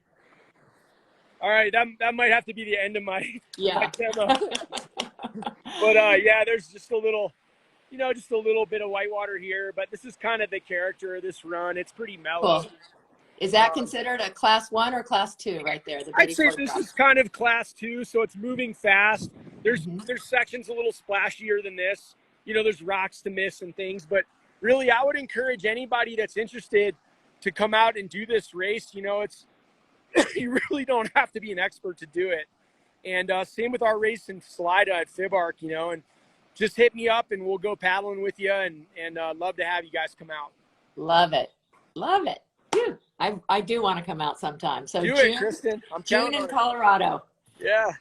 B: All right, that might have to be the end of my
A: Yeah.
B: demo. But yeah, there's just a little, just a little bit of Whitewater here. But this is kind of the character of this run. It's pretty mellow.
A: Cool. Is that considered a class 1 or class 2 right there, the
B: I'd
A: Betty
B: say
A: Ford
B: this
A: drop?
B: is kind of class 2, so it's moving fast. There's
A: Mm-hmm.
B: there's sections a little splashier than this. There's rocks to miss and things, but really I would encourage anybody that's interested to come out and do this race. It's you really don't have to be an expert to do it. And same with our race in Salida at Fibark, and just hit me up and we'll go paddling with you, and love to have you guys come out.
A: Love it. Love it. Phew. I do want to come out sometime. So
B: Do it, Kristen. I'm
A: June
B: counting
A: in
B: on it.
A: Colorado.
B: Yeah.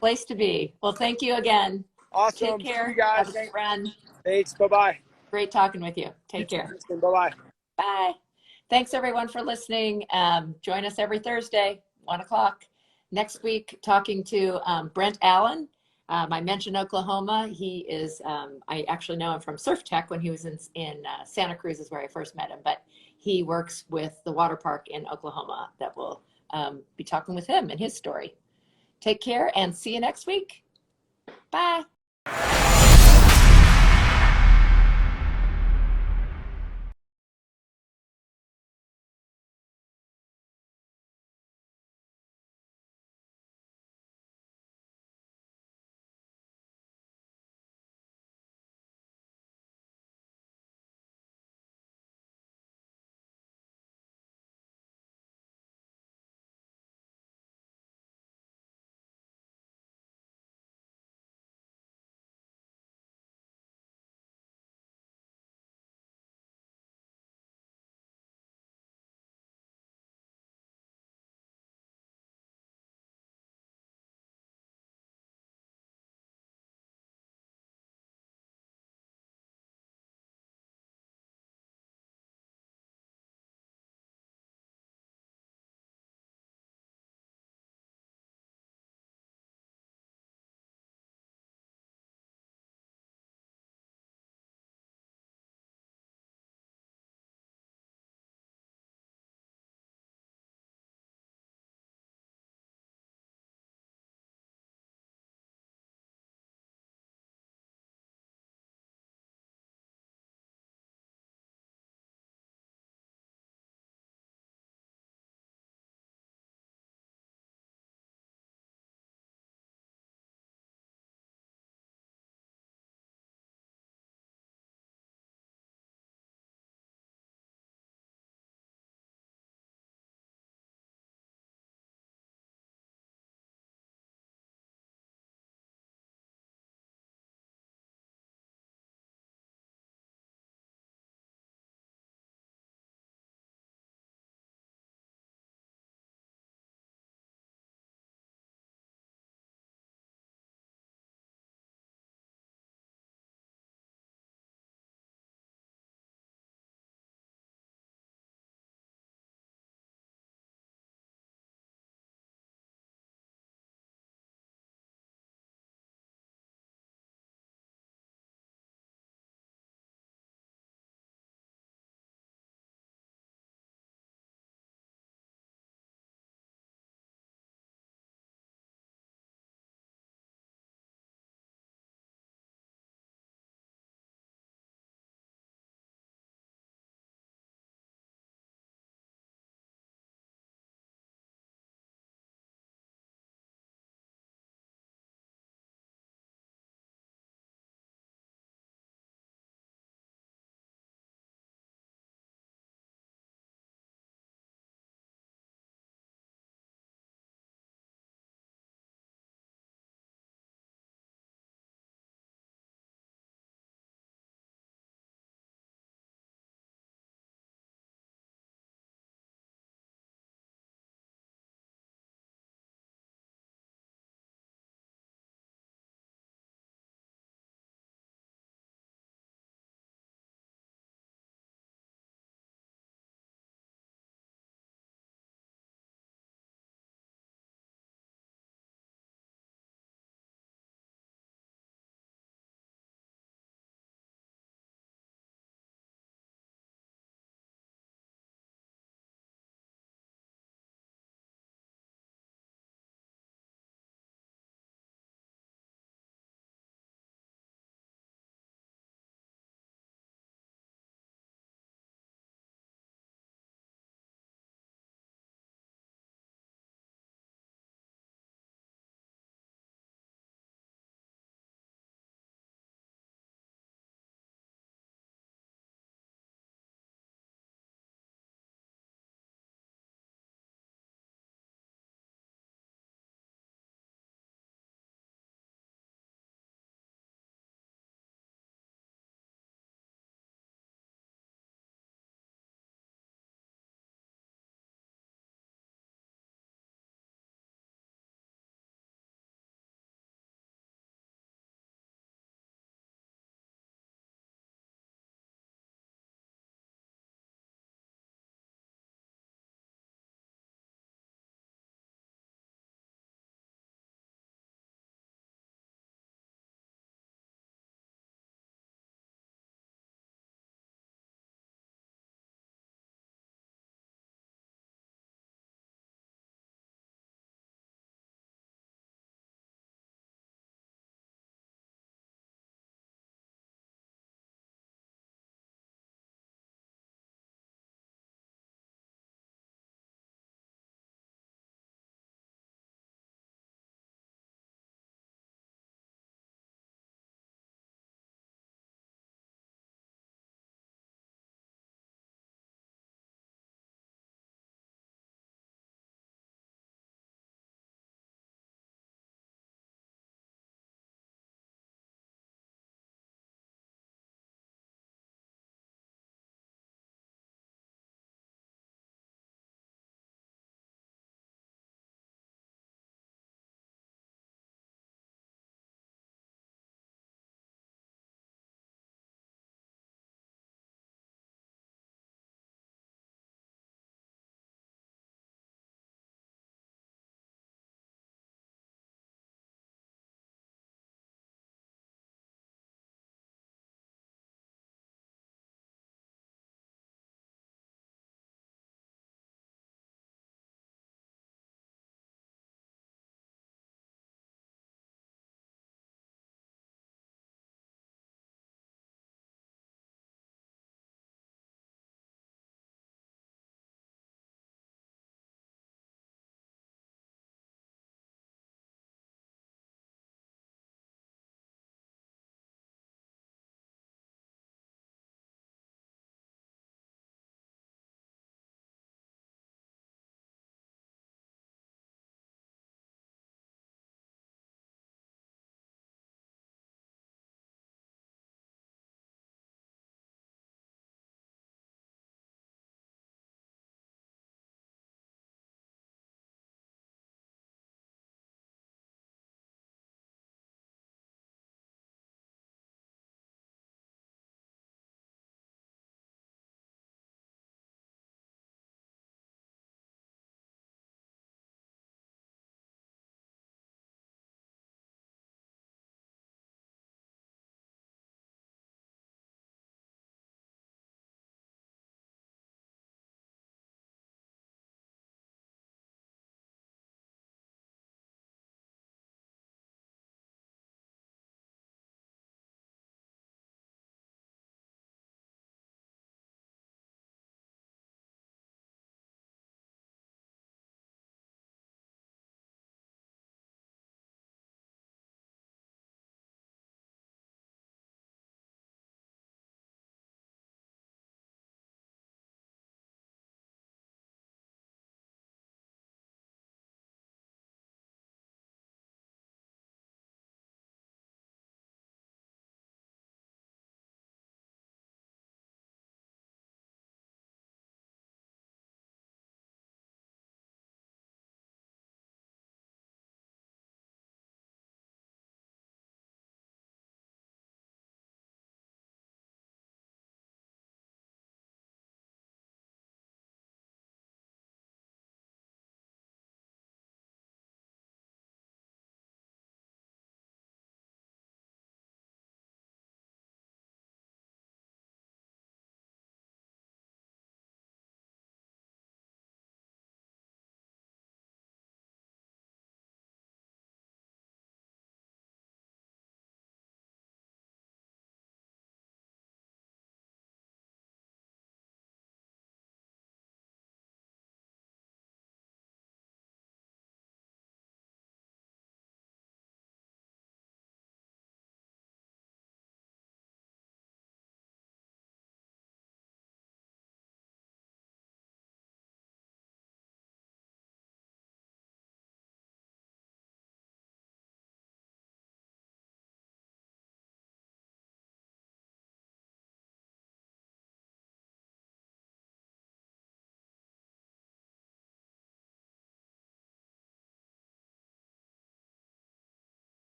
A: Place to be. Well, thank you again.
B: Awesome.
A: Take care.
B: See you guys.
A: Have a great run.
B: Thanks. Bye-bye.
A: Great talking with you.
B: You
A: Take
B: too,
A: care.
B: Kristen. Bye-bye.
A: Bye. Thanks everyone for listening. Join us every Thursday, 1 o'clock. Next week, talking to Brent Allen. I mentioned Oklahoma. He is, I actually know him from Surf Tech when he was in Santa Cruz is where I first met him, but he works with the water park in Oklahoma that will be talking with him and his story. Take care and see you next week. Bye.